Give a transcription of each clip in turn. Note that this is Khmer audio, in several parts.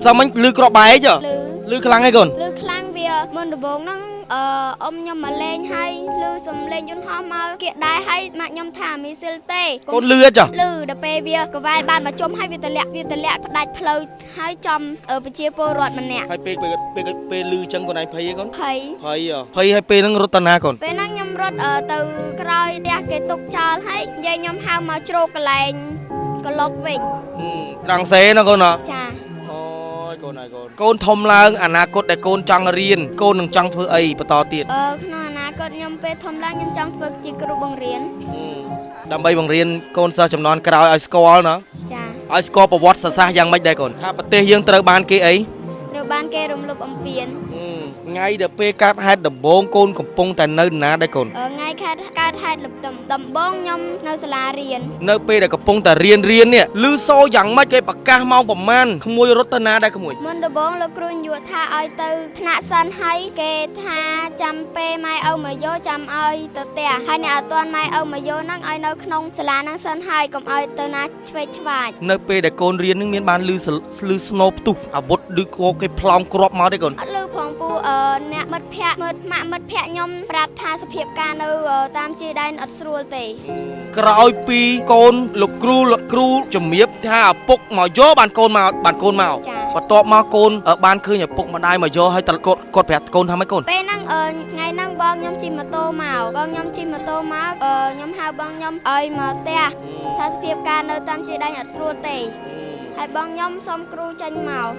sao mình lư cọ bài chứ lư khăng hay còn lư khăng vì môn đồ bốn nó ông nhom mà lên hay lư sầm lên chốn hoa mà kiện đai hay mà nhom thả mi sel tê con lư chứ lư đập pe vì có vài bạn mà chôm hay vì tờ lẹ đạch phơi hay chom ở bên chia po rọt mình nè hay pe lư chân con này phây con phây phây hay pe năng rốt tana còn pe năng nhom rọt ở từ cày đe cái tục tròn hay dây nhom hao mà trô cái lạnh cái lộc vịnh trăng xe nó con à cha con này con thom lang anh à cốt để con trăng riêng con đừng trăng phơi ấy bắt to tiền nó anh à cốt nhom pe thom lang nhom trăng phơi chỉ kêu bằng riêng đam bay bằng riêng con sao chấm non cái đó ai score nữa ai score bảo what saoยังไม่ได้ก่อนถ้าประเทศยังត្រូវបានគេអីត្រូវបានគេរំលោភអំពៀនថ្ងៃដែលពេលកាត់ហេតុដំបងកូនកំពុងតែនៅណាដែរកូនថ្ងៃកាត់ហេតុដំបងខ្ញុំនៅសាលារៀននៅពេលដែលកំពុងតែរៀននេះឮសូរយ៉ាងម៉េចគេប្រកាសម៉ោងប្រមាណក្មួយរត់ទៅណាដែរក្មួយមុនដំបងលោកគ្រូយុវថាឲ្យទៅថ្នាក់សិនហើយគេថាចាំពេលម៉ែឪមកយកចាំឲ្យទៅផ្ទះហើយអ្នកអត់ទាន់ម៉ែឪមកយកហ្នឹងឲ្យនៅក្នុងសាលាហ្នឹងសិនហើយកុំឲ្យទៅណាឆ្វេងឆ្វាយនៅពេលដែលកូនរៀននឹងមានបានឮស្នូផ្ទុះអាវុធឬក៏គេប្លង់គ្រាប់មកទេកូនអត់ឮផងពូអ្នកមិត្តភ័ក្តិមិត្តភ័ក្តិខ្ញុំប្រាប់ថាសភាពការនៅតាមជាដែនអត់ស្រួលទេក្រោយពីកូនលោកគ្រូជំរាបថាឪពុកមកយកបានកូនមកបន្ទាប់មកកូនបានឃើញឪពុកម្ដាយមកយកឲ្យតគាត់ប្រាប់កូនថាម៉េចកូនពេលហ្នឹងថ្ងៃហ្នឹងបងខ្ញុំជិះម៉ូតូមកខ្ញុំហៅបងខ្ញុំឲ្យមកផ្ទះថាសភាពការនៅតាមជាដែនអត់ស្រួលទេហើយបងខ្ញុំសុំគ្រូចេញមក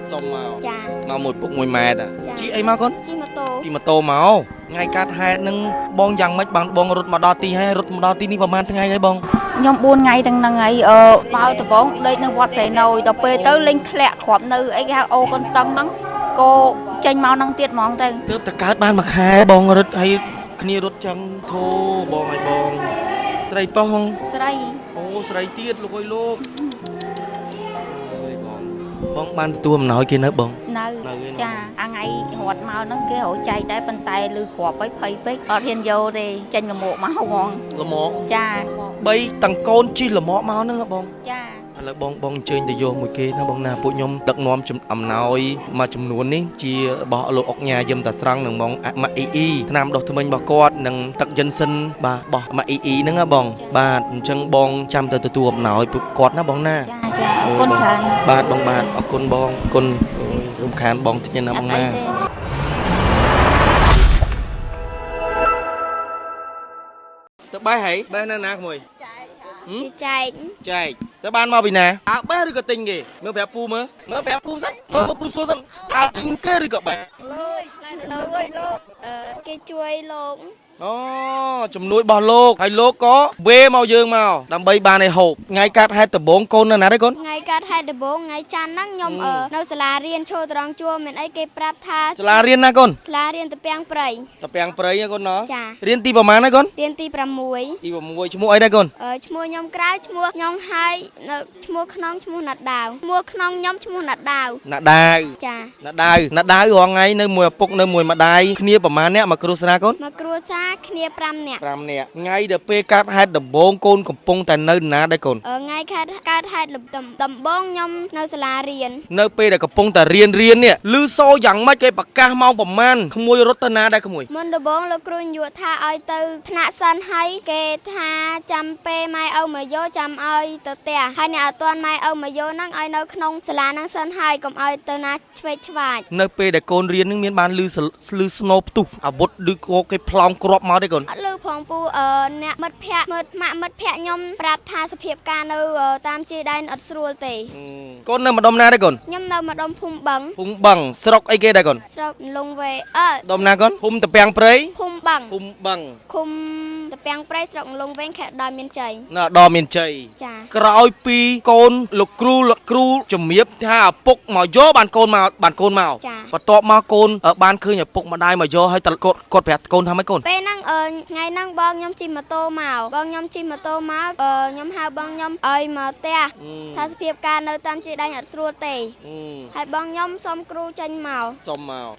ចាមកមួយពុកមួយម៉ែតាជីអីមកកូនជីម៉ូតូមកថ្ងៃកាត់ហេតុនឹងបងយ៉ាងម៉េចបានបងរត់មកដល់ទីហើយរត់មកដល់ទីនេះប្រហែលថ្ងៃហើយបងខ្ញុំ4ថ្ងៃទាំងហ្នឹងហើយមកដំបងដេកនៅវត្តសែនយដល់ពេលទៅលេងធ្លាក់គ្រាប់នៅអីគេហៅអូកន្តឹងហ្នឹងក៏ចេញមកហ្នឹងទៀតហ្មងទៅទើបតែកើតបានមួយខែបងរត់ហើយគ្នារត់ចឹងធូបងឲ្យបងស្រីប៉ោះស្រីអូស្រីទៀតលោកអើយលោកបងបានទទួលអំណោយគេនៅបងនៅចាអាថ្ងៃរត់មកហ្នឹងគេរកចែកដែរប៉ុន្តែលឺគ្រាប់ហើយភ័យពេកអត់ហ៊ានយកទេចេញលមកមកហ្មងលមកចា3ទាំងកូនជិះលមកមកហ្នឹងបងចាឥឡូវបងអញ្ជើញទៅយកមួយគេណាបងណាពួកខ្ញុំដឹកនាំអំណោយមួយចំនួននេះជារបស់លោកអុកញ៉ាយឹមតាស្រង់នឹងបងម៉ាក់អ៊ីថ្នាំដុសធ្មេញរបស់គាត់និងទឹកយិនសិនបាទរបស់ម៉ាក់អ៊ីហ្នឹងណាបងបាទអញ្ចឹងបងចាំទៅទទួលអំណោយពួកគាត់ណាបងណាចាអរគុណច្រើនបាទបងបាទអរគុណបងអរគុណរំខានបងតិចណាបងណាទៅបែរហីបែរណាក្មួយចែកទៅបានមកពីណាបែរឬក៏ទិញគេមើលប្រាប់ពូមើលប្រាប់ពូសិនពូសួរសិនទិញគេឬក៏បែរលោកគេជួយលោកអូជំនួយរបស់លោកហើយលោកក៏វេមកយើងមកដើម្បីបានឲ្យហូបថ្ងៃកាត់ហេតុដំបងកូននៅណាទេកូនថ្ងៃកាត់ហេតុដំបងថ្ងៃច័ន្ទហ្នឹងខ្ញុំនៅសាលារៀនឈរត្រង់ជួរមានអីគេប្រាប់ថាសាលារៀនណាកូនសាលារៀនតាពាំងព្រៃកូនណោះចារៀនទីប្រហែលណាកូនរៀនទី6ឈ្មោះអីដែរកូនឈ្មោះខ្ញុំក្រៅឈ្មោះខ្ញុំហើយឈ្មោះក្នុងឈ្មោះណាត់ដាវឈ្មោះក្នុងខ្ញុំឈ្មោះណាត់ដាវចាណាត់ដាវរងថ្ងៃនៅមួយឪពុកនៅមួយម្ដាយគ្នាប្រហែលអ្នកមកគ្រួសារកូនមកគ្រួសារគ្នា5នាក់ថ្ងៃដែលពេលកាត់ហេតុដំបងកូនកំពុងតែនៅណាដែរកូនថ្ងៃកាត់ហេតុដំបងខ្ញុំនៅសាលារៀននៅពេលដែលកំពុងតែរៀននេះឮសូរយ៉ាងម៉េចគេប្រកាសម៉ោងប្រមាណក្មួយរត់ទៅណាដែរក្មួយមុនដំបងលោកគ្រូយុវថាឲ្យទៅថ្នាក់សិនហើយគេថាចាំពេលម៉ែឪមកយកចាំឲ្យទៅផ្ទះហើយអ្នកអត់ទាន់ម៉ែឪមកយកហ្នឹងឲ្យនៅក្នុងសាលាហ្នឹងសិនហើយកុំឲ្យទៅណាឆ្វេងឆ្វាយនៅពេលដែលកូនរៀននឹងមានបានឮស្នូផ្ទុះអាវុធឬក៏គេប្លង់គ្រាប់មកទេកូនអត់ឮផងពូអ្នកមិត្តភ័ក្តិមិត្តភ័ក្តិខ្ញុំប្រាប់ថាសភាពការនៅតាមជាដែនអត់ស្រួលទេកូននៅម្ដុំណាទេកូនខ្ញុំនៅម្ដុំភូមិបឹងស្រុកអីគេដែរកូនស្រុកលងវេម្ដុំណាកូនភូមិតាពាំងព្រៃភូមិបឹងឃុំតាពាំងព្រៃស្រុកលងវែងខេត្តដល់មានជ័យដល់មានជ័យចាក្រោយពីកូនលោកគ្រូជំរាបថាឪពុកមកយកបានកូនមកបន្ទាប់មកកូនបានឃើញឪពុកម្ដាយមកយកឲ្យគាត់ប្រាប់កូនថាម៉េចកូនពេលហ្នឹងថ្ងៃហ្នឹងបងខ្ញុំជិះម៉ូតូមកខ្ញុំហៅបងខ្ញុំឲ្យមកផ្ទះថាសភាពការនៅតាមជាដែនអត់ស្រួលទេហើយបងខ្ញុំសុំគ្រូចេញមក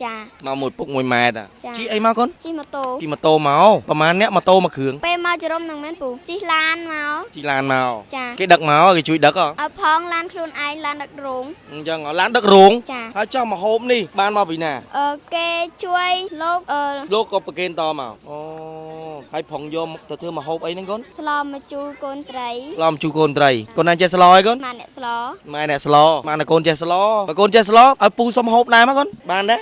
ចាមកមួយពុកមួយម៉ែតាជីអីមកកូនជីម៉ូតូមកប្រហែលអ្នកម៉ូតូមួយគ្ គ្រឿង ពេលមកចរំនឹងមែនពូជីឡានមក ជីឡានមក ចា គេដឹកមកគេជួយដឹកហ៎ ឲ្យផងឡានខ្លួនឯងឡានដឹករោង អញ្ចឹងឡានដឹករោង ចា ហើយចុះមកហូបនេះបានមកពីណា គេជួយលោក លោកក៏ប្រគេនតមកអូហើយផងយកទៅធ្វើមកហូបអីហ្នឹងកូន ស្លមកជូរកូនត្រី ស្លមជូរកូនត្រីកូនណាចេះស្លហើយកូន ម៉ាអ្នកស្ល ម៉ែអ្នកស្លម៉ានកូនចេះស្លបើកូនចេះស្លឲ្យពូសុំហូបដែរមកកូនបានដែរ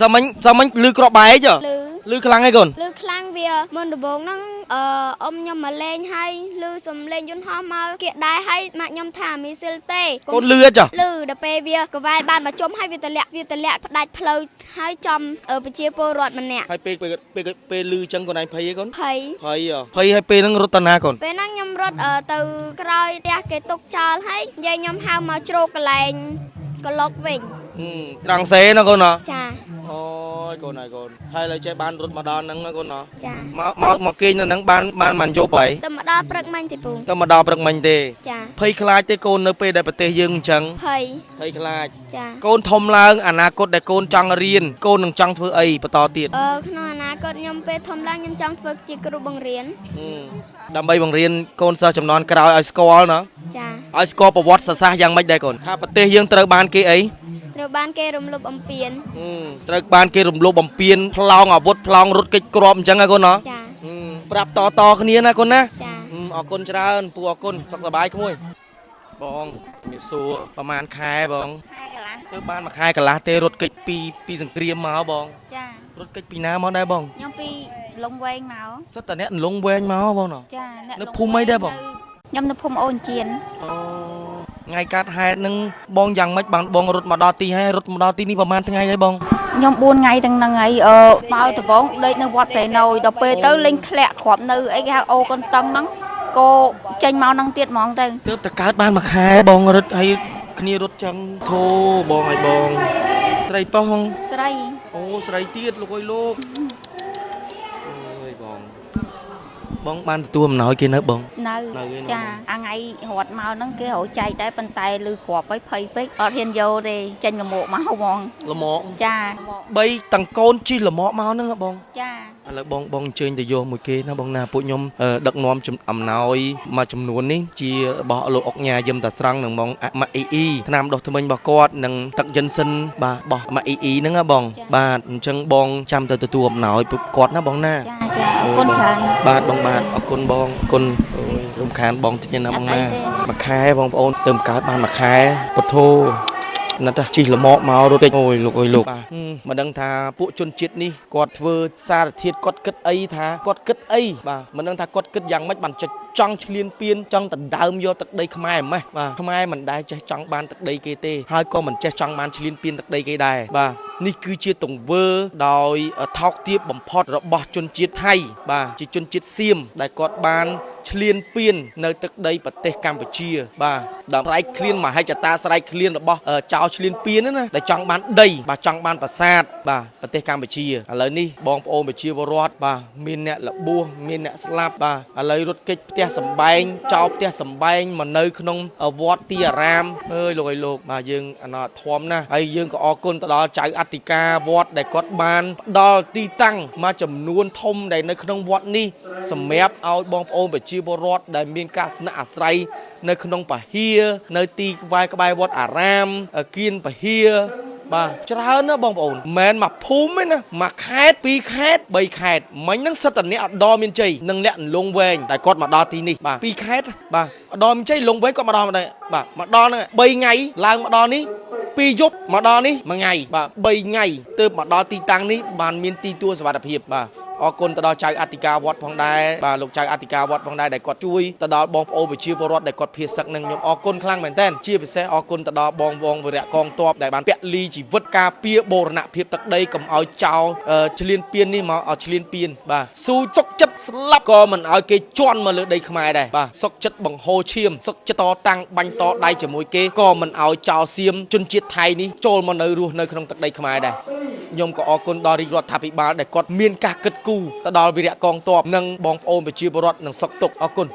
សុំមិញលឺក្របបែកចុះ លឺ លឺខ្លាំងឯងកូន លឺខ្លាំងវាមុនដំបូងហ្នឹងអ៊ំខ្ញុំមកលេងហើយលឺសំលេងយន្តហោះមកគៀកដែរហើយម៉ាក់ខ្ញុំថាមីស៊ីលទេ កូនលឺចុះ លឺដល់ពេលវាកវាយបានមកជុំហើយវាតម្លាក់ផ្ដាច់ផ្លូវហើយចំប្រជាពលរដ្ឋម្នាក់ ហើយពេលលឺចឹងកូនឯងភ័យឯងកូន ភ័យ ហើយពេលហ្នឹងរត់តាណាកូន ពេលហ្នឹងខ្ញុំរត់ទៅក្រោយផ្ទះគេទុកចោលហើយយាយខ្ញុំហៅមកជ្រោកកន្លែងក្លុកវិញ ត្រង់សេណាកូនណា ចា អូយកូនហើយកូនហើយលើចេះបានរត់មកដល់ហ្នឹងណាកូនណា ចា មកគេងនៅហ្នឹងបានយប់ហើយ ទៅមកដល់ព្រឹកមិញទេពូ ទៅមកដល់ព្រឹកមិញទេ ចា ភ័យខ្លាចទេកូននៅពេលដែលប្រទេសយើងអញ្ចឹង ភ័យ ភ័យខ្លាច ចា កូនធំឡើងអនាគតដែលកូនចង់រៀនកូននឹងចង់ធ្វើអីបន្តទៀត ក្នុងអនាគតខ្ញុំពេលធំឡើងខ្ញុំចង់ធ្វើជាគ្រូបង្រៀន ដើម្បីបង្រៀនកូនសិស្សចំនួនក្រោយឲ្យស្គាល់ណា ចា ឲ្យស្គាល់ប្រវត្តិសាស្ត្រយ៉ាងម៉េចដែរកូនថាប្រទេសយើងត្រូវបានគេអី ត្រូវបានគេរំលោភបំពាន ត្រូវបានគេរំលោភបំពានប្លង់អាវុធប្លង់រត់គេចគ្រាប់អញ្ចឹងណាកូនណា ចា ប្រាប់តគ្នាណាកូនណា ចា អរគុណច្រើនពូអរគុណសុខសប្បាយក្មួយបងជំរាបសួរប្រហែលខែបង ខែកន្លះ ទៅបានមួយខែកន្លះទេរត់គេចពីសង្គ្រាមមកបង ចា រត់គេចពីណាមកដែរបង ខ្ញុំពីលងវែងមក សិតតែអ្នកលងវែងមកបងណា ចាអ្នក នៅភូមិអីដែរបង ខ្ញុំនៅភូមិអូនជៀន អូថ្ងៃកាត់ហេតុនឹងបងយ៉ាងម៉េចបានបងរត់មកដល់ទីហើយរត់មកដល់ទីនេះប្រហែលថ្ងៃហើយបង ខ្ញុំ4ថ្ងៃទាំងហ្នឹងហើយមកដំបងដេកនៅវត្តសែនយដល់ពេលទៅលេងធ្លាក់គ្រាប់នៅអីគេហៅអូកន្តឹងហ្នឹងក៏ចេញមកហ្នឹងទៀតហ្មងទៅ ទើបតែកើតបានមួយខែបងរត់ហើយគ្នារត់ចឹងធូបងហើយបងស្រីប៉ោះបង ស្រី អូស្រីទៀតលោកអើយលោកអើយបងបានទទួលអំណោយគេនៅបង នៅ នៅឯនោះ ចាអាថ្ងៃរត់មកហ្នឹងគេរកចែកដែរប៉ុន្តែលឺគ្រាប់ហើយភ័យពេកអត់ហ៊ានយកទេចេញលមកមកហ្មង ល្មម ចា បីទាំងកូនជិះល្មមមកហ្នឹងហ៎បង ចា ឥឡូវបងអញ្ជើញទៅយកមួយគេណាបងណាពួកខ្ញុំដឹកនាំអំណោយមួយចំនួននេះជារបស់លោកអុកញ៉ាយឹមតាស្រង់និងបងម៉ាក់អ៊ីថ្នាំដុសធ្មេញរបស់គាត់និងទឹកយិនសិនបាទរបស់ម៉ាក់អ៊ីហ្នឹងណាបងបាទអញ្ចឹងបងចាំទៅទទួលអំណោយពួកគាត់ណាបងណា ចាអរគុណច្រើន បាទបងបាទអរគុណបងអរគុណអូយរំខានបងតិចណាបងណាមួយខែបងប្អូនទៅកើតបានមួយខែពធោណាស់ជីល្មមមករត់ពេកអូយលោកអើយលោកបាទមិនដឹងថាពួកជនជាតិនេះគាត់ធ្វើសារធាតុគាត់គិតអីថាគាត់គិតអីបាទមិនដឹងថាគាត់គិតយ៉ាងម៉េចបានចង់ឈ្លានពានចង់ដណ្ដើមយកទឹកដីខ្មែរម៉េះបាទខ្មែរមិនដែលចេះចង់បានទឹកដីគេទេហើយក៏មិនចេះចង់បានឈ្លានពានទឹកដីគេដែរបាទនេះគឺជាទង្វើដោយថោកទាបបំផុតរបស់ជនជាតិថៃបាទជាជនជាតិសៀមដែលគាត់បានឈ្លានពាននៅទឹកដីប្រទេសកម្ពុជាបាទដល់ស្រែកឃ្លានមហិច្ឆតាស្រែកឃ្លានរបស់ចៅឈ្លានពានណាដែលចង់បានដីបាទចង់បានប្រាសាទបាទប្រទេសកម្ពុជាឥឡូវនេះបងប្អូនប្រជាពលរដ្ឋបាទមានអ្នកលបួសមានអ្នកស្លាប់បាទឥឡូវរត់គេចផ្ទះសម្បែងចោលផ្ទះសម្បែងមកនៅក្នុងវត្តទីអារាមអើយលោកអើយលោកបាទយើងអាណត្តិធំណាស់ហើយយើងក៏អរគុណទៅដល់ចៅអធិការវត្តដែលគាត់បានផ្ដល់ទីតាំងមួយចំនួនធំដែលនៅក្នុងវត្តនេះសម្រាប់ឲ្យបងប្អូនប្រជាពលរដ្ឋដែលមានការស្នាក់អាស្រ័យនៅក្នុងពហិនៅទីក្បែរវត្តអារាមគៀនពហិបាទច្រើនណាបងប្អូនមិនមែនមកភូមិទេណាមកខេត្ត2ខេត្ត3ខេត្តមិញហ្នឹងសិតតអ្នកអដរមានជ័យនិងអ្នកលងវែងតែគាត់មកដល់ទីនេះបាទ2ខេត្តបាទអដរមានជ័យលងវែងគាត់មកដល់បាទមកដល់ហ្នឹង3ថ្ងៃឡើងមកដល់នេះ2យប់មកដល់នេះ1ថ្ងៃបាទ3ថ្ងៃទើបមកដល់ទីតាំងនេះបានមានទីទួលសុវត្ថិភាពបាទអរគុណទៅដល់ចៅអធិការវត្តផងដែរបាទលោកចៅអធិការវត្តផងដែរដែលគាត់ជួយទៅដល់បងប្អូនប្រជាពលរដ្ឋដែលគាត់ភៀសសឹកនឹងខ្ញុំអរគុណខ្លាំងមែនទែនជាពិសេសអរគុណទៅដល់បងវីរៈកងទ័ពដែលបានពលីជីវិតការពារបូរណភាពទឹកដីកុំឲ្យចោលឈ្លានពាននេះមកឲ្យឈ្លានពានបាទស៊ូសុកចិត្តស្លាប់ក៏មិនឲ្យគេជន់មកលើដីខ្មែរដែរបាទសុកចិត្តបង្ហូរឈាមសុកចិត្តតតាំងបាញ់តដៃជាមួយគេក៏មិនឲ្យចោលសៀមជនជាតិថៃនេះចូលមកនៅរស់នៅក្នុងទឹកដីខ្មែរដែរខ្ញុំក៏អរគុណដល់រាជរដ្ឋាភិបាលដែលគាត់មានការគិតគូរទៅដល់វីរៈកងទ័ពនិងបងប្អូនប្រជាពលរដ្ឋនិងសុខទុក្ខអរគុណ